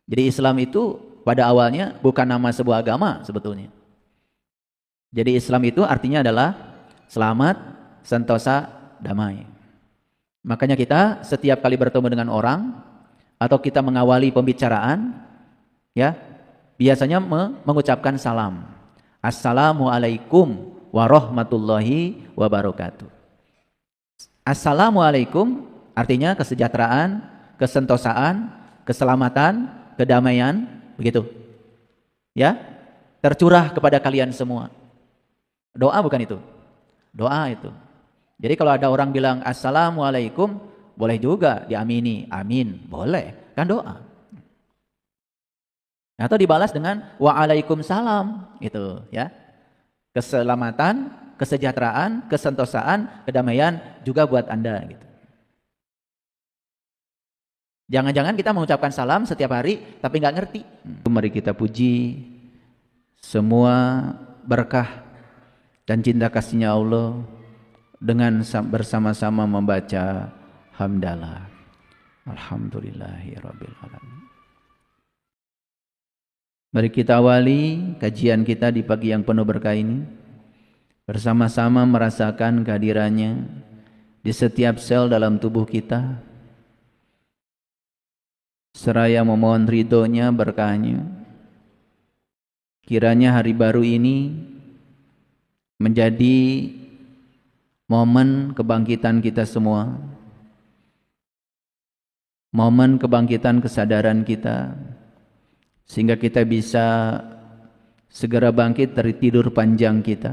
Jadi Islam itu pada awalnya bukan nama sebuah agama sebetulnya. Jadi Islam itu artinya adalah selamat, sentosa, damai. Makanya kita setiap kali bertemu dengan orang atau kita mengawali pembicaraan, ya, biasanya mengucapkan salam. Assalamualaikum warahmatullahi wabarakatuh. Assalamualaikum artinya kesejahteraan, kesentosaan, keselamatan, kedamaian, begitu. Ya, tercurah kepada kalian semua. Doa bukan itu? Doa itu. Jadi kalau ada orang bilang assalamualaikum, boleh juga diamini, amin, boleh, kan doa. Atau dibalas dengan waalaikumsalam, gitu ya. Keselamatan, kesejahteraan, kesentosaan, kedamaian juga buat Anda gitu. Jangan-jangan kita mengucapkan salam setiap hari tapi nggak ngerti. Mari kita puji semua berkah dan cinta kasihnya Allah dengan bersama-sama membaca hamdalah. Alhamdulillahirabbil alamin. Mari kita awali kajian kita di pagi yang penuh berkah ini bersama-sama merasakan kehadirannya di setiap sel dalam tubuh kita, seraya memohon ridhonya, berkahnya. Kiranya hari baru ini menjadi momen kebangkitan kita semua, momen kebangkitan kesadaran kita, sehingga kita bisa segera bangkit dari tidur panjang kita.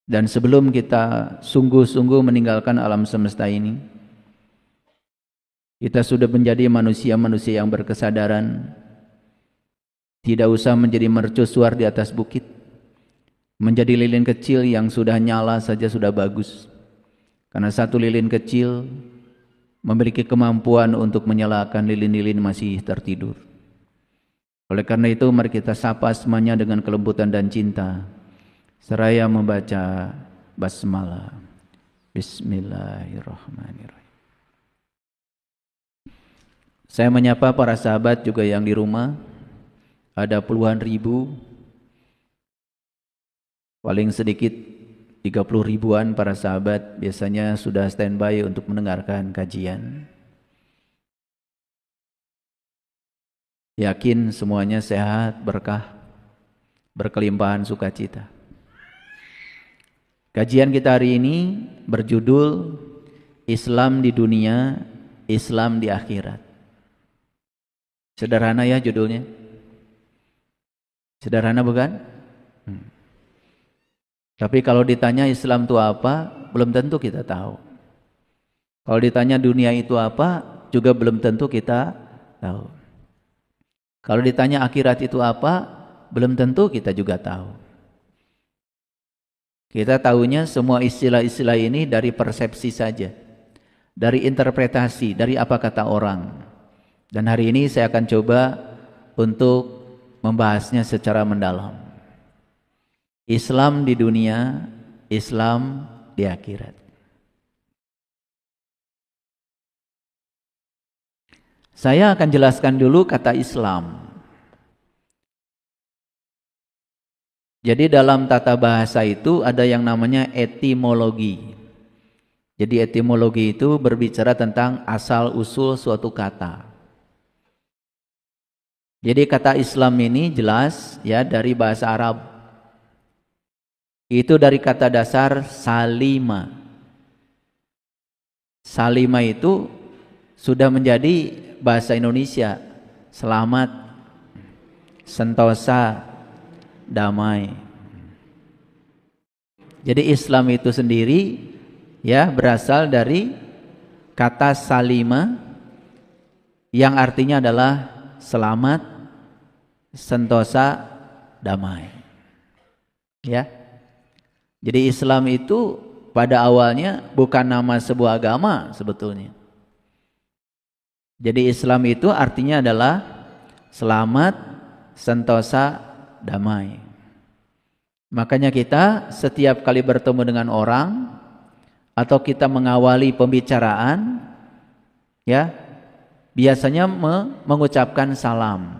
Dan sebelum kita sungguh-sungguh meninggalkan alam semesta ini, kita sudah menjadi manusia-manusia yang berkesadaran, tidak usah menjadi mercusuar di atas bukit, menjadi lilin kecil yang sudah nyala saja sudah bagus. Karena satu lilin kecil memiliki kemampuan untuk menyalakan lilin-lilin masih tertidur. Oleh karena itu mari kita sapa semuanya dengan kelembutan dan cinta, seraya membaca basmalah. Bismillahirrahmanirrahim. Saya menyapa para sahabat juga yang di rumah, ada puluhan ribu, paling sedikit 30 ribuan para sahabat biasanya sudah standby untuk mendengarkan kajian. Yakin semuanya sehat, berkah, berkelimpahan sukacita. Kajian kita hari ini berjudul Islam di Dunia, Islam di Akhirat. Sederhana ya judulnya? Sederhana bukan? Tapi kalau ditanya Islam itu apa, belum tentu kita tahu. Kalau ditanya dunia itu apa, juga belum tentu kita tahu. Kalau ditanya akhirat itu apa, belum tentu kita juga tahu. Kita tahunya semua istilah-istilah ini dari persepsi saja, dari interpretasi, dari apa kata orang. Dan hari ini saya akan coba untuk membahasnya secara mendalam. Islam di dunia, Islam di akhirat. Saya akan jelaskan dulu kata Islam. Jadi dalam tata bahasa itu ada yang namanya etimologi. Jadi etimologi itu berbicara tentang asal usul suatu kata. Jadi kata Islam ini jelas ya dari bahasa Arab. Itu dari kata dasar salima. Salima itu sudah menjadi bahasa Indonesia. Selamat, sentosa, damai. Jadi Islam itu sendiri ya berasal dari kata salima yang artinya adalah selamat, sentosa, damai. Ya. Jadi Islam itu pada awalnya bukan nama sebuah agama sebetulnya. Jadi Islam itu artinya adalah selamat, sentosa, damai. Makanya kita setiap kali bertemu dengan orang atau kita mengawali pembicaraan, ya, biasanya mengucapkan salam.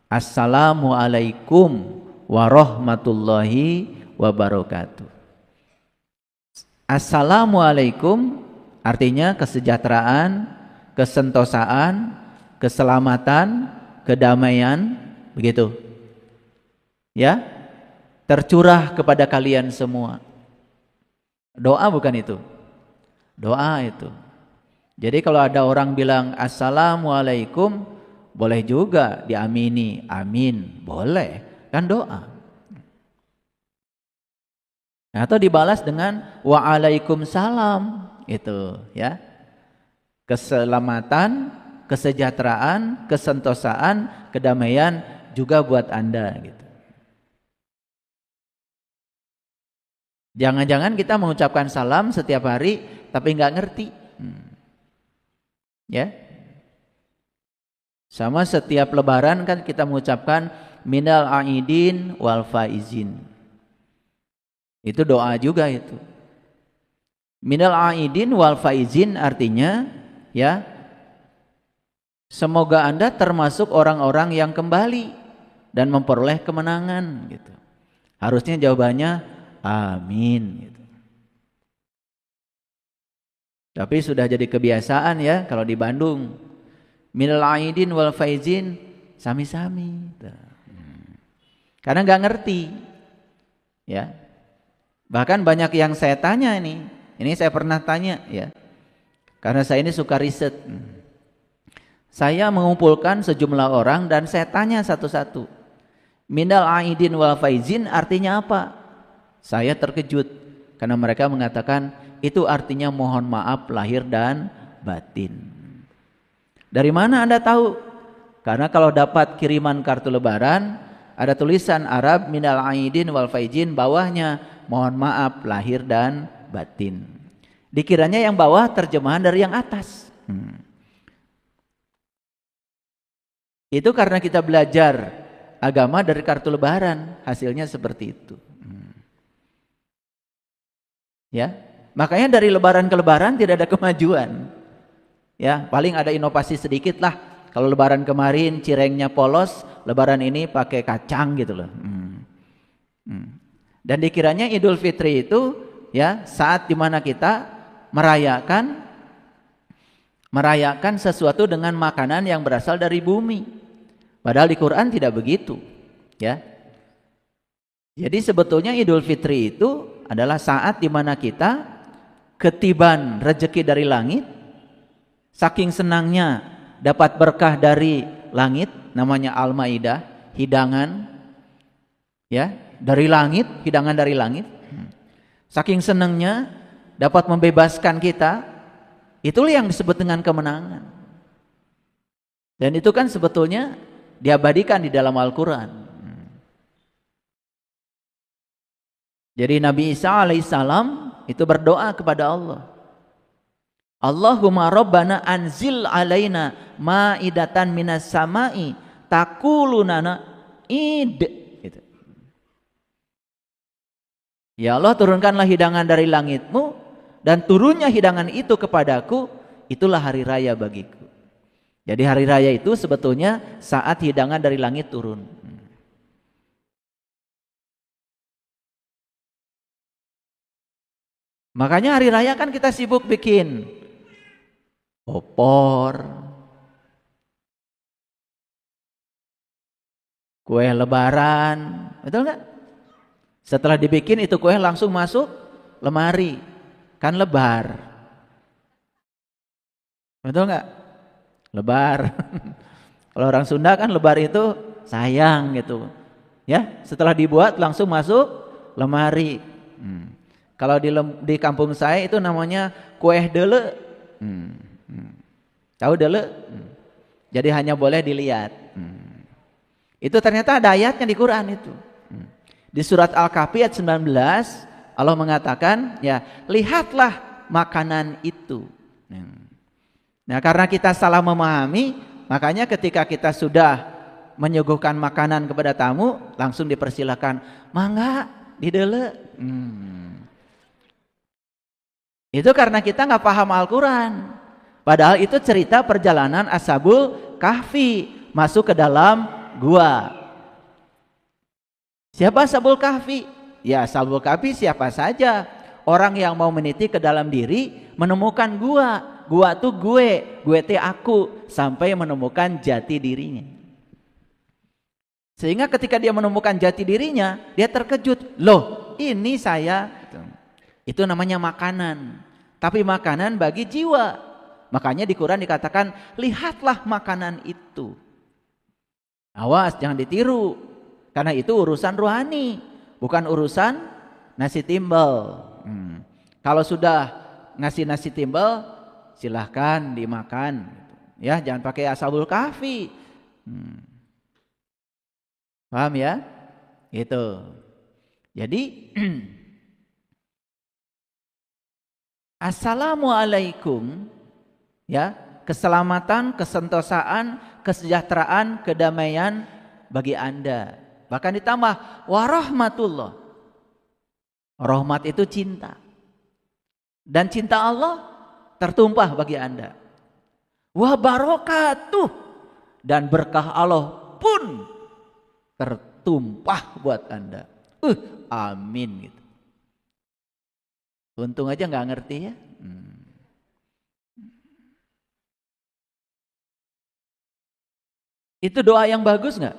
Assalamualaikum warahmatullahi wabarakatuh. Assalamualaikum artinya kesejahteraan, kesentosaan, keselamatan, kedamaian, begitu. Ya, tercurah kepada kalian semua. Doa bukan itu? Doa itu. Jadi kalau ada orang bilang assalamualaikum, boleh juga diamini, amin, boleh, kan doa. Atau dibalas dengan waalaikumsalam, itu ya. Keselamatan, kesejahteraan, kesentosaan, kedamaian juga buat Anda gitu. Jangan-jangan kita mengucapkan salam setiap hari tapi nggak ngerti. Ya. Sama setiap lebaran kan kita mengucapkan minal aidin wal faizin. Itu doa juga itu. Minal aidin wal faizin artinya ya, semoga Anda termasuk orang-orang yang kembali dan memperoleh kemenangan gitu. Harusnya jawabannya amin gitu. Tapi sudah jadi kebiasaan ya kalau di Bandung. Minal aidin wal faizin sami-sami. Karena nggak ngerti. Ya. Bahkan banyak yang saya tanya ini saya pernah tanya ya. Karena saya ini suka riset. Saya mengumpulkan sejumlah orang dan saya tanya satu-satu. Minal aidin wal faizin artinya apa? Saya terkejut karena mereka mengatakan itu artinya mohon maaf lahir dan batin. Dari mana Anda tahu? Karena kalau dapat kiriman kartu lebaran ada tulisan Arab minal aidin wal faizin, bawahnya mohon maaf lahir dan batin. Dikiranya yang bawah terjemahan dari yang atas. Itu karena kita belajar agama dari kartu lebaran, hasilnya seperti itu. Ya, makanya dari lebaran ke lebaran tidak ada kemajuan. Ya, paling ada inovasi sedikit lah. Kalau lebaran kemarin cirengnya polos, lebaran ini pakai kacang gitu loh. Dan dikiranya Idul Fitri itu ya saat dimana kita merayakan sesuatu dengan makanan yang berasal dari bumi. Padahal di Quran tidak begitu, ya. Jadi sebetulnya Idul Fitri itu adalah saat dimana kita ketiban rezeki dari langit, saking senangnya dapat berkah dari langit, namanya Al-Maidah, hidangan, ya, dari langit, hidangan dari langit. Saking senangnya dapat membebaskan kita, itulah yang disebut dengan kemenangan. Dan itu kan sebetulnya diabadikan di dalam Al-Quran. Jadi Nabi Isa alaihissalam itu berdoa kepada Allah. Allahumma rabbana anzil alaina ma'idatan minas sama'i takulunana id. Gitu. Ya Allah, turunkanlah hidangan dari langitmu, dan turunnya hidangan itu kepadaku, itulah hari raya bagiku. Jadi hari raya itu sebetulnya saat hidangan dari langit turun. Makanya hari raya kan kita sibuk bikin opor, kue lebaran, betul nggak? Setelah dibikin itu kue langsung masuk lemari, kan lebar, betul nggak? Lebar. Kalau orang Sunda kan lebar itu sayang gitu, ya. Setelah dibuat langsung masuk lemari. Kalau di kampung saya itu namanya kue dele. Tahu dele? Jadi hanya boleh dilihat. Itu ternyata ada ayatnya di Quran itu. Di surat Al-Kahfi ayat 19 Allah mengatakan, ya, lihatlah makanan itu. Nah, karena kita salah memahami, makanya ketika kita sudah menyuguhkan makanan kepada tamu, langsung dipersilakan, mangga didele. Itu karena kita nggak paham Al-Quran. Padahal itu cerita perjalanan Ashabul Kahfi masuk ke dalam gua. Siapa Ashabul Kahfi? Ya, Ashabul Kahfi siapa saja. Orang yang mau meniti ke dalam diri, menemukan gua. Gua tuh gue teh aku, sampai menemukan jati dirinya. Sehingga ketika dia menemukan jati dirinya, dia terkejut. Loh, ini saya. Itu namanya makanan. Tapi makanan bagi jiwa. Makanya di Quran dikatakan, lihatlah makanan itu. Awas, jangan ditiru. Karena itu urusan rohani, bukan urusan nasi timbel. Kalau sudah ngasih nasi timbel, silahkan dimakan. Ya, jangan pakai Ashabul Kahfi. Paham ya? Itu. Jadi Assalamualaikum, ya, keselamatan, kesentosaan, kesejahteraan, kedamaian bagi Anda. Bahkan ditambah warahmatullah. Rahmat itu cinta. Dan cinta Allah tertumpah bagi Anda. Wa barakatuh, dan berkah Allah pun tertumpah buat Anda. Amin gitu. Untung aja nggak ngerti ya. Itu doa yang bagus nggak?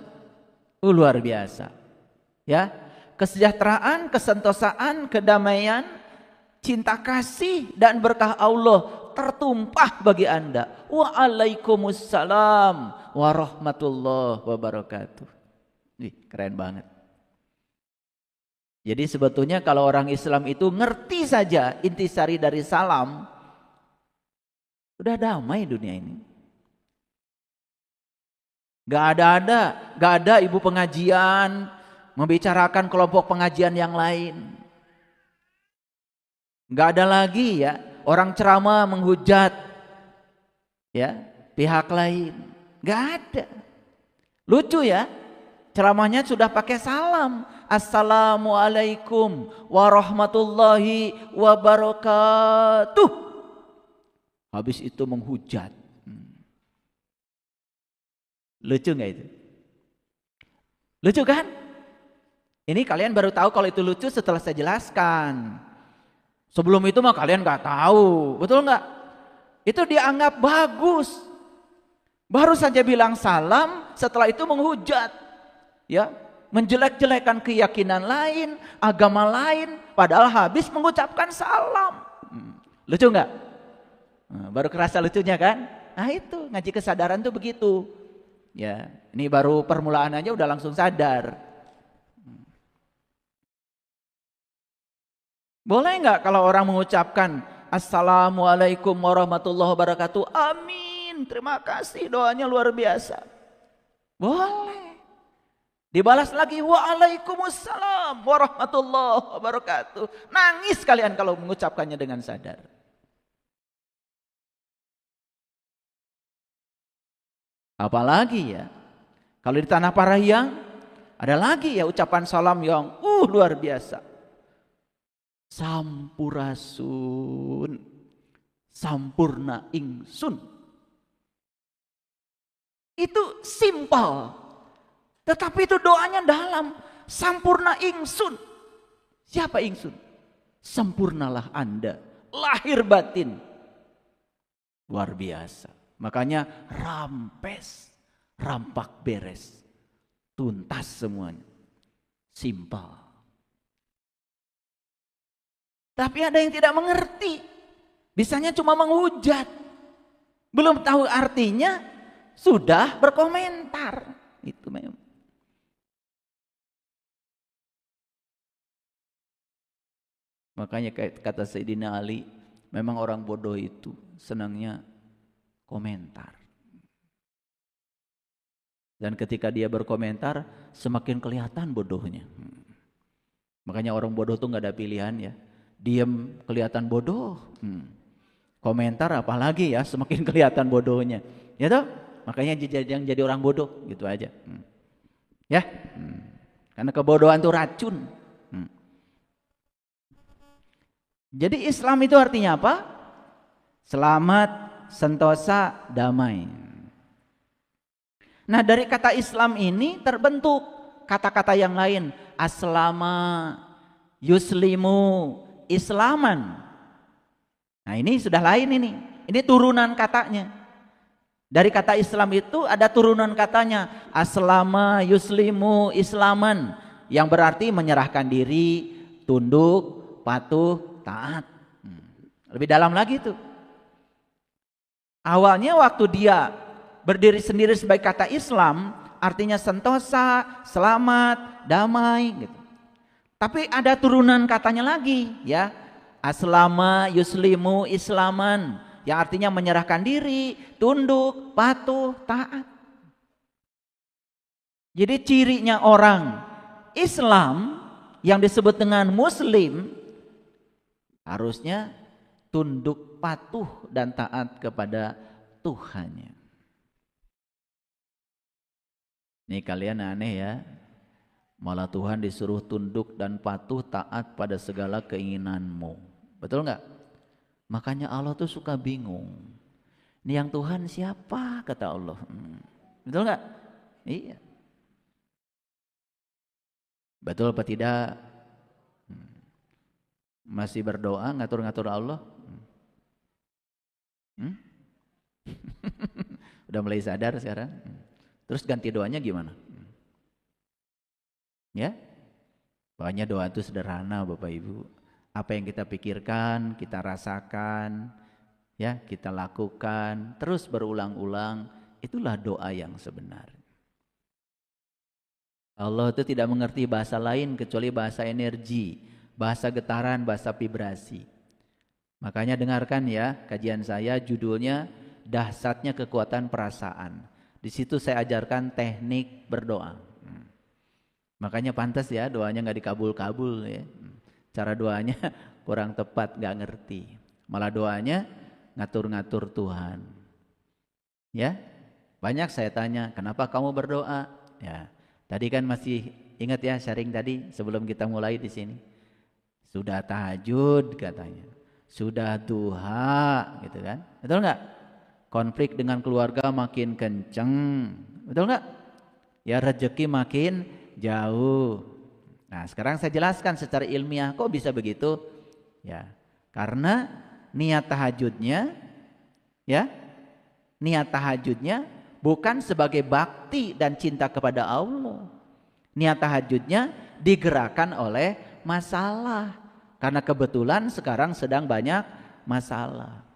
Luar biasa. Ya, kesejahteraan, kesentosaan, kedamaian, cinta kasih dan berkah Allah tertumpah bagi Anda. Waalaikumsalam warahmatullahi wabarakatuh. Keren banget. Jadi sebetulnya kalau orang Islam itu ngerti saja intisari dari salam, udah damai dunia ini. Gak ada ibu pengajian membicarakan kelompok pengajian yang lain. Gak ada lagi ya orang ceramah menghujat ya pihak lain. Gak ada. Lucu ya, ceramahnya sudah pakai salam. Assalamualaikum warahmatullahi wabarakatuh. Habis itu menghujat. Lucu gak itu? Lucu kan? Ini kalian baru tahu kalau itu lucu setelah saya jelaskan. Sebelum itu mah kalian gak tahu. Betul gak? Itu dianggap bagus. Baru saja bilang salam, setelah itu menghujat. Ya, menjelek-jelekan keyakinan lain, agama lain, padahal habis mengucapkan salam. Lucu nggak? Baru kerasa lucunya kan? Nah itu ngaji kesadaran tuh begitu. Ya, ini baru permulaan aja udah langsung sadar. Boleh nggak kalau orang mengucapkan Assalamualaikum warahmatullahi wabarakatuh, amin, terima kasih, doanya luar biasa. Boleh. Dibalas lagi waalaikumsalam warahmatullahi wabarakatuh. Nangis kalian kalau mengucapkannya dengan sadar. Apalagi ya, kalau di Tanah Parahyang ada lagi ya ucapan salam yang luar biasa. Sampurasun, sampurna ingsun. Itu simpel, tetapi itu doanya dalam. Sampurna ingsun. Siapa ingsun? Sempurnalah Anda, lahir batin. Luar biasa. Makanya rampes, rampak beres, tuntas semuanya. Simpel. Tapi ada yang tidak mengerti. Bisanya cuma menghujat. Belum tahu artinya, sudah berkomentar. Itu memang. Makanya kata Sayyidina Ali, memang orang bodoh itu senangnya komentar. Dan ketika dia berkomentar, semakin kelihatan bodohnya. Makanya orang bodoh tuh nggak ada pilihan ya. Diam kelihatan bodoh. Komentar apalagi ya, semakin kelihatan bodohnya. Ya toh? Makanya yang jadi orang bodoh gitu aja. Ya. Karena kebodohan itu racun. Jadi Islam itu artinya apa? Selamat, sentosa, damai. Nah, dari kata Islam ini terbentuk kata-kata yang lain. Aslama, yuslimu, islaman. Nah, ini sudah lain ini. Ini turunan katanya. Dari kata Islam itu ada turunan katanya. Aslama, yuslimu, islaman. Yang berarti menyerahkan diri, tunduk, patuh, taat. Lebih dalam lagi itu. Awalnya waktu dia berdiri sendiri sebagai kata Islam, artinya sentosa, selamat, damai gitu. Tapi ada turunan katanya lagi, ya. Aslama, yuslimu, islaman, yang artinya menyerahkan diri, tunduk, patuh, taat. Jadi cirinya orang Islam yang disebut dengan muslim harusnya tunduk, patuh dan taat kepada Tuhannya. Nih kalian aneh ya. Malah Tuhan disuruh tunduk dan patuh taat pada segala keinginanmu. Betul nggak? Makanya Allah tuh suka bingung. Ini yang Tuhan siapa? Kata Allah. Betul nggak? Iya. Betul apa tidak? Masih berdoa ngatur-ngatur Allah? Udah mulai sadar sekarang? Terus ganti doanya gimana? Ya, pokoknya doa itu sederhana Bapak Ibu. Apa yang kita pikirkan, kita rasakan, ya kita lakukan, terus berulang-ulang, itulah doa yang sebenar. Allah itu tidak mengerti bahasa lain kecuali bahasa energi, bahasa getaran, bahasa vibrasi. Makanya dengarkan ya kajian saya, judulnya Dahsyatnya Kekuatan Perasaan. Di situ saya ajarkan teknik berdoa. Makanya pantas ya doanya nggak dikabul-kabul ya. Cara doanya kurang tepat, nggak ngerti. Malah doanya ngatur-ngatur Tuhan. Ya, banyak saya tanya, kenapa kamu berdoa? Ya, tadi kan masih ingat ya sharing tadi sebelum kita mulai di sini. Sudah tahajud katanya, sudah duha, gitu kan? Betul nggak? Konflik dengan keluarga makin kenceng, betul nggak? Ya rezeki makin jauh. Nah sekarang saya jelaskan secara ilmiah kok bisa begitu. Ya karena niat tahajudnya, ya niat tahajudnya bukan sebagai bakti dan cinta kepada Allah. Niat tahajudnya digerakkan oleh masalah. Karena kebetulan sekarang sedang banyak masalah.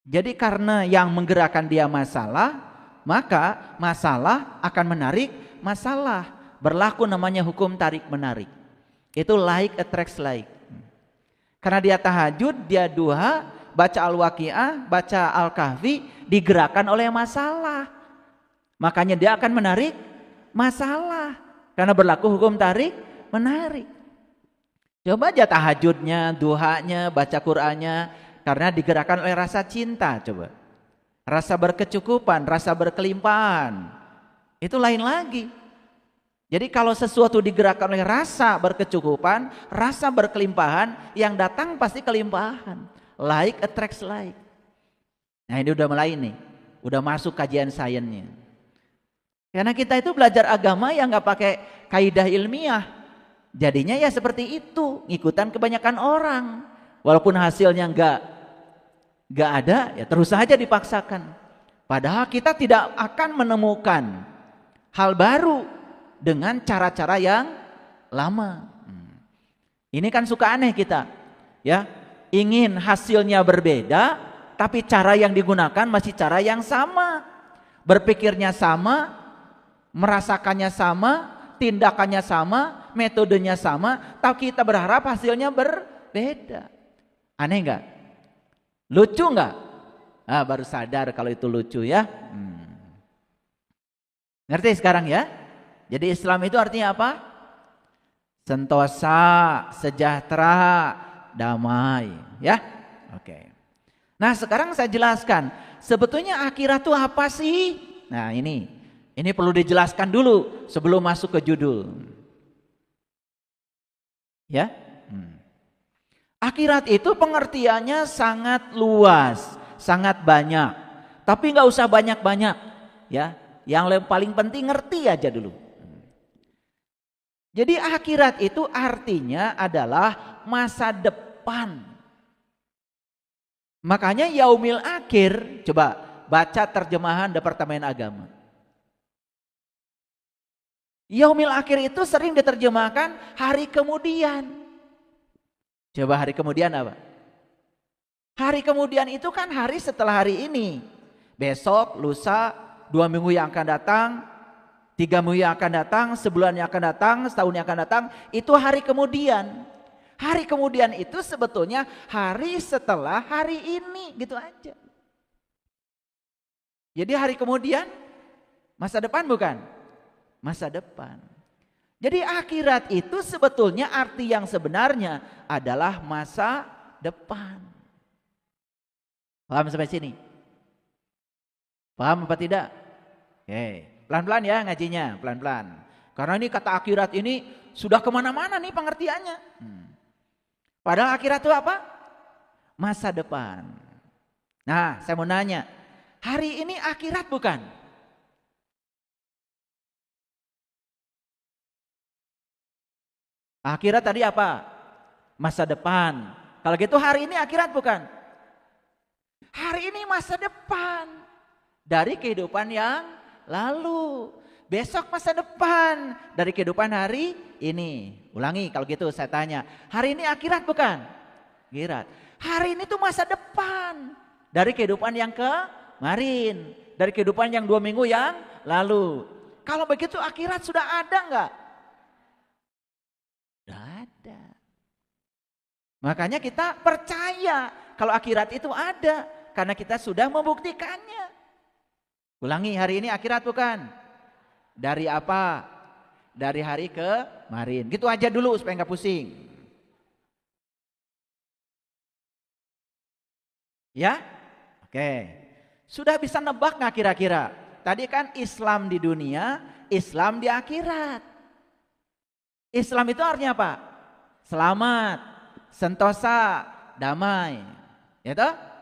Jadi karena yang menggerakkan dia masalah, maka masalah akan menarik masalah. Berlaku namanya hukum tarik menarik. Itu like attracts like. Karena dia tahajud, dia duha, baca Al-Waqiah, baca Al-Kahfi, digerakkan oleh masalah. Makanya dia akan menarik masalah. Karena berlaku hukum tarik menarik. Coba aja tahajudnya, duhanya, baca Qur'annya, karena digerakkan oleh rasa cinta. Coba rasa berkecukupan, rasa berkelimpahan, itu lain lagi. Jadi kalau sesuatu digerakkan oleh rasa berkecukupan, rasa berkelimpahan, yang datang pasti kelimpahan. Like attracts like. Nah ini udah mulai nih, udah masuk kajian sainsnya. Karena kita itu belajar agama yang nggak pakai kaidah ilmiah, jadinya ya seperti itu, ngikutan kebanyakan orang. Walaupun hasilnya nggak ada, ya terus saja dipaksakan. Padahal kita tidak akan menemukan hal baru dengan cara-cara yang lama. Ini kan suka aneh kita, ya ingin hasilnya berbeda, tapi cara yang digunakan masih cara yang sama, berpikirnya sama, merasakannya sama, tindakannya sama, metodenya sama, tapi kita berharap hasilnya berbeda. Aneh nggak? Lucu nggak? Baru sadar kalau itu lucu ya. Ngerti sekarang ya? Jadi Islam itu artinya apa? Sentosa, sejahtera, damai, ya. Oke. Nah sekarang saya jelaskan, sebetulnya akhirat itu apa sih? Nah ini perlu dijelaskan dulu sebelum masuk ke judul. Ya. Akhirat itu pengertiannya sangat luas, Sangat banyak. Tapi nggak usah banyak-banyak, ya. Yang paling penting ngerti aja dulu. Jadi akhirat itu artinya adalah masa depan. Makanya yaumil akhir, coba baca terjemahan Departemen Agama. Yaumil akhir itu sering diterjemahkan hari kemudian. Coba hari kemudian apa? Hari kemudian itu kan hari setelah hari ini. Besok, lusa, 2 minggu yang akan datang, 3 minggu yang akan datang, sebulan yang akan datang, setahun yang akan datang, itu hari kemudian. Hari kemudian itu sebetulnya hari setelah hari ini, gitu aja. Jadi hari kemudian masa depan bukan? Masa depan. Jadi akhirat itu sebetulnya arti yang sebenarnya adalah masa depan. Paham sampai sini? Paham apa tidak? Oke, pelan-pelan ya ngajinya, pelan-pelan. Karena ini kata akhirat ini sudah kemana-mana nih pengertiannya. Padahal akhirat itu apa? Masa depan. Nah, saya mau nanya, hari ini akhirat bukan? Akhirat tadi apa? Masa depan. Kalau gitu hari ini akhirat bukan? Hari ini masa depan dari kehidupan yang lalu. Besok masa depan dari kehidupan hari ini. Ulangi kalau gitu saya tanya. Hari ini akhirat bukan? Akhirat. Hari ini tuh masa depan dari kehidupan yang kemarin. Dari kehidupan yang 2 minggu yang lalu. Kalau begitu akhirat sudah ada enggak? Sudah ada. Makanya kita percaya kalau akhirat itu ada. Karena kita sudah membuktikannya. Ulangi, hari ini akhirat bukan? Dari apa? Dari hari kemarin. Gitu aja dulu supaya nggak pusing. Ya? Oke. Sudah bisa nebak nggak kira-kira? Tadi kan Islam di dunia, Islam di akhirat. Islam itu artinya apa? Selamat, sentosa, damai. Ya toh?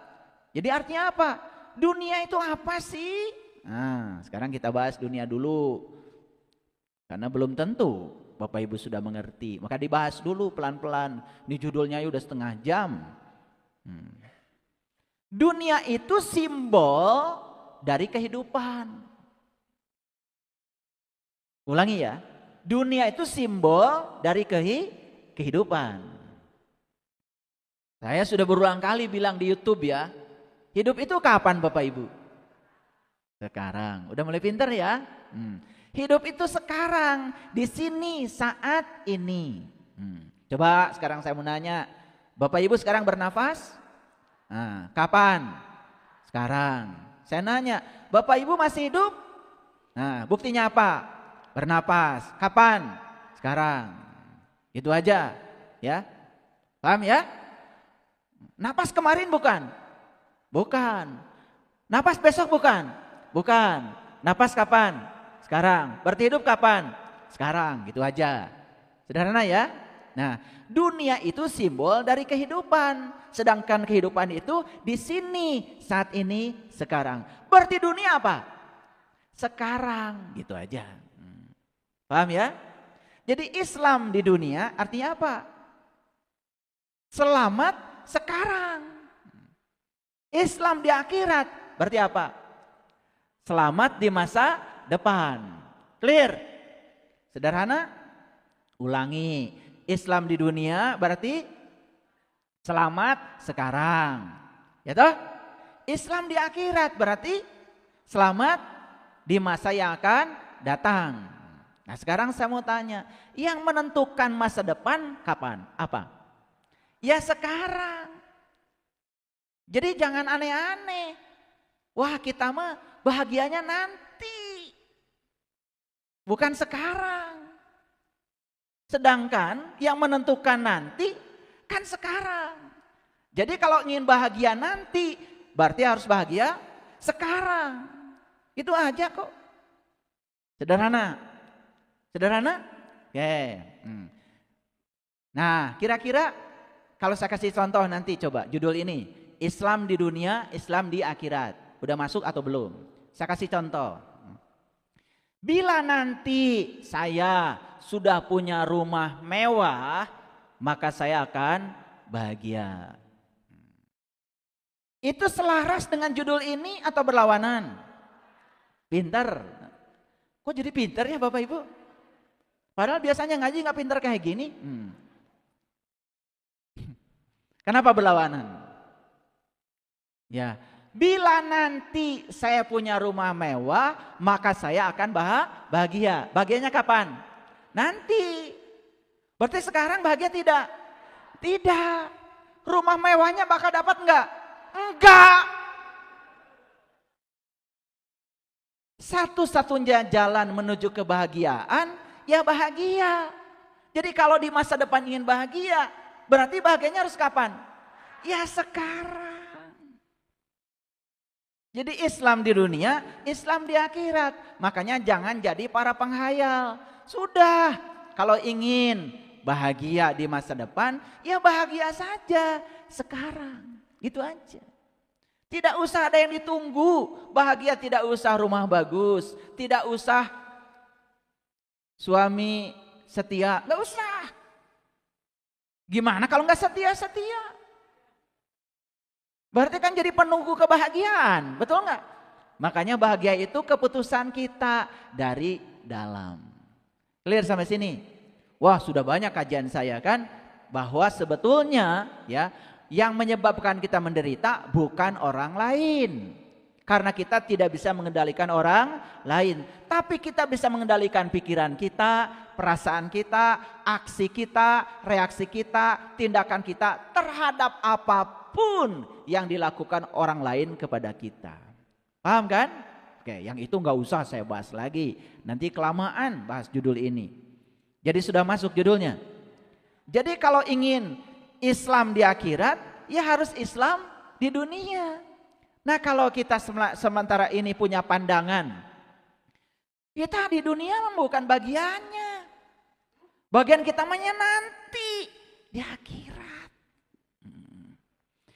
Jadi artinya apa? Dunia itu apa sih? Nah, sekarang kita bahas dunia dulu. Karena belum tentu Bapak Ibu sudah mengerti. Maka dibahas dulu pelan-pelan. Ini judulnya udah setengah jam. Dunia itu simbol dari kehidupan. Ulangi ya. Dunia itu simbol dari kehidupan. Saya sudah berulang kali bilang di YouTube ya. Hidup itu kapan Bapak Ibu? Sekarang. Udah mulai pintar ya? Hidup itu sekarang, di sini, saat ini. Coba sekarang saya mau nanya, Bapak Ibu sekarang bernafas? Nah, kapan? Sekarang. Saya nanya, Bapak Ibu masih hidup? Nah, buktinya apa? Bernafas. Kapan? Sekarang. Itu aja, ya. Paham ya? Napas kemarin bukan? Bukan. Napas besok bukan? Bukan. Napas kapan? Sekarang. Berarti hidup kapan? Sekarang. Gitu aja. Sederhana ya? Nah, dunia itu simbol dari kehidupan. Sedangkan kehidupan itu di sini, saat ini, sekarang. Berarti dunia apa? Sekarang. Gitu aja. Paham ya? Jadi Islam di dunia artinya apa? Selamat sekarang. Islam di akhirat berarti apa? Selamat di masa depan. Clear? Sederhana? Ulangi. Islam di dunia berarti selamat sekarang. Ya toh? Islam di akhirat berarti selamat di masa yang akan datang. Nah, sekarang saya mau tanya, yang menentukan masa depan kapan? Apa? Ya sekarang. Jadi jangan aneh-aneh. Wah, kita mah bahagianya nanti. Bukan sekarang. Sedangkan yang menentukan nanti kan sekarang. Jadi kalau ingin bahagia nanti, berarti harus bahagia sekarang. Itu aja kok. Sederhana. Sederhana? Oke. Nah, kira-kira kalau saya kasih contoh nanti coba judul ini. Islam di dunia, Islam di akhirat. Udah masuk atau belum? Saya kasih contoh. Bila nanti saya sudah punya rumah mewah, maka saya akan bahagia. Itu selaras dengan judul ini atau berlawanan? Pinter. Kok jadi pinter ya Bapak Ibu? Padahal biasanya ngaji nggak pinter kayak gini. Kenapa berlawanan? Ya, bila nanti saya punya rumah mewah, maka saya akan bahagia. Bahagianya kapan? Nanti. Berarti sekarang bahagia tidak? Tidak. Rumah mewahnya bakal dapat enggak? Enggak. Satu-satunya jalan menuju kebahagiaan, ya bahagia. Jadi kalau di masa depan ingin bahagia, berarti bahagianya harus kapan? Ya sekarang. Jadi Islam di dunia, Islam di akhirat. Makanya jangan jadi para penghayal. Sudah, kalau ingin bahagia di masa depan, ya bahagia saja sekarang. Gitu aja. Tidak usah ada yang ditunggu. Bahagia tidak usah rumah bagus, tidak usah suami setia, nggak usah. Gimana kalau nggak setia? Berarti kan jadi penunggu kebahagiaan, betul nggak? Makanya bahagia itu keputusan kita dari dalam. Clear sampai sini? Wah, sudah banyak kajian saya kan, bahwa sebetulnya ya yang menyebabkan kita menderita bukan orang lain. Karena kita tidak bisa mengendalikan orang lain, tapi kita bisa mengendalikan pikiran kita, perasaan kita, aksi kita, reaksi kita, tindakan kita terhadap apapun yang dilakukan orang lain kepada kita. Paham kan? Oke, yang itu nggak usah saya bahas lagi. Nanti kelamaan bahas judul ini. Jadi sudah masuk judulnya. Jadi kalau ingin Islam di akhirat, ya harus Islam di dunia. Nah kalau kita sementara ini punya pandangan, kita di dunia bukan bagiannya. Bagian kita mainnya nanti di akhirat.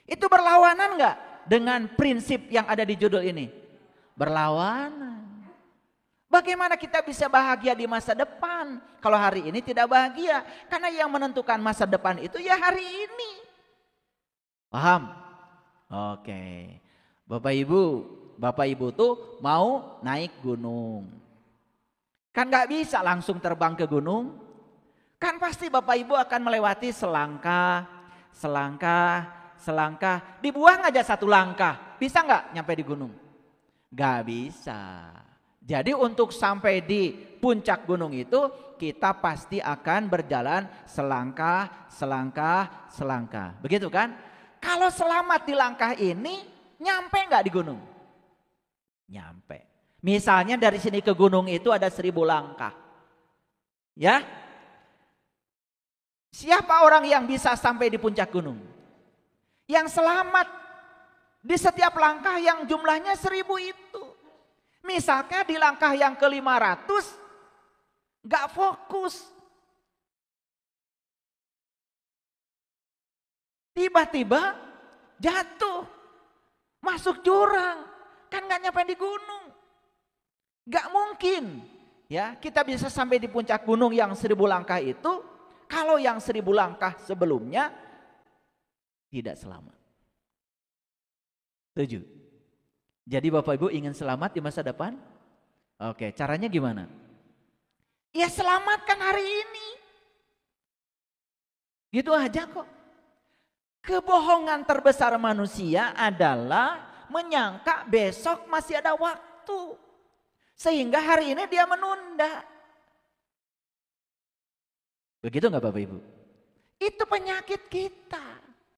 Itu berlawanan enggak dengan prinsip yang ada di judul ini? Berlawanan. Bagaimana kita bisa bahagia di masa depan kalau hari ini tidak bahagia? Karena yang menentukan masa depan itu ya hari ini. Paham? Oke. Bapak Ibu tuh mau naik gunung. Kan gak bisa langsung terbang ke gunung. Kan pasti Bapak Ibu akan melewati selangkah, dibuang aja satu langkah. Bisa gak nyampe di gunung? Gak bisa. Jadi untuk sampai di puncak gunung itu kita pasti akan berjalan selangkah. Begitu kan? Kalau selamat di langkah ini, nyampe nggak di gunung? Nyampe. Misalnya dari sini ke gunung itu ada 1000 langkah. Ya? Siapa orang yang bisa sampai di puncak gunung? Yang selamat di setiap langkah yang jumlahnya 1000 itu. Misalnya di langkah yang ke-500 nggak fokus. Tiba-tiba jatuh. Masuk jurang, kan gak nyampe di gunung. Gak mungkin ya kita bisa sampai di puncak gunung yang 1000 langkah itu kalau yang 1000 langkah sebelumnya tidak selamat. Setuju? Jadi Bapak Ibu ingin selamat di masa depan? Oke, caranya gimana? Ya selamatkan hari ini. Gitu aja kok. Kebohongan terbesar manusia adalah menyangka besok masih ada waktu. Sehingga hari ini dia menunda. Begitu enggak Bapak Ibu? Itu penyakit kita.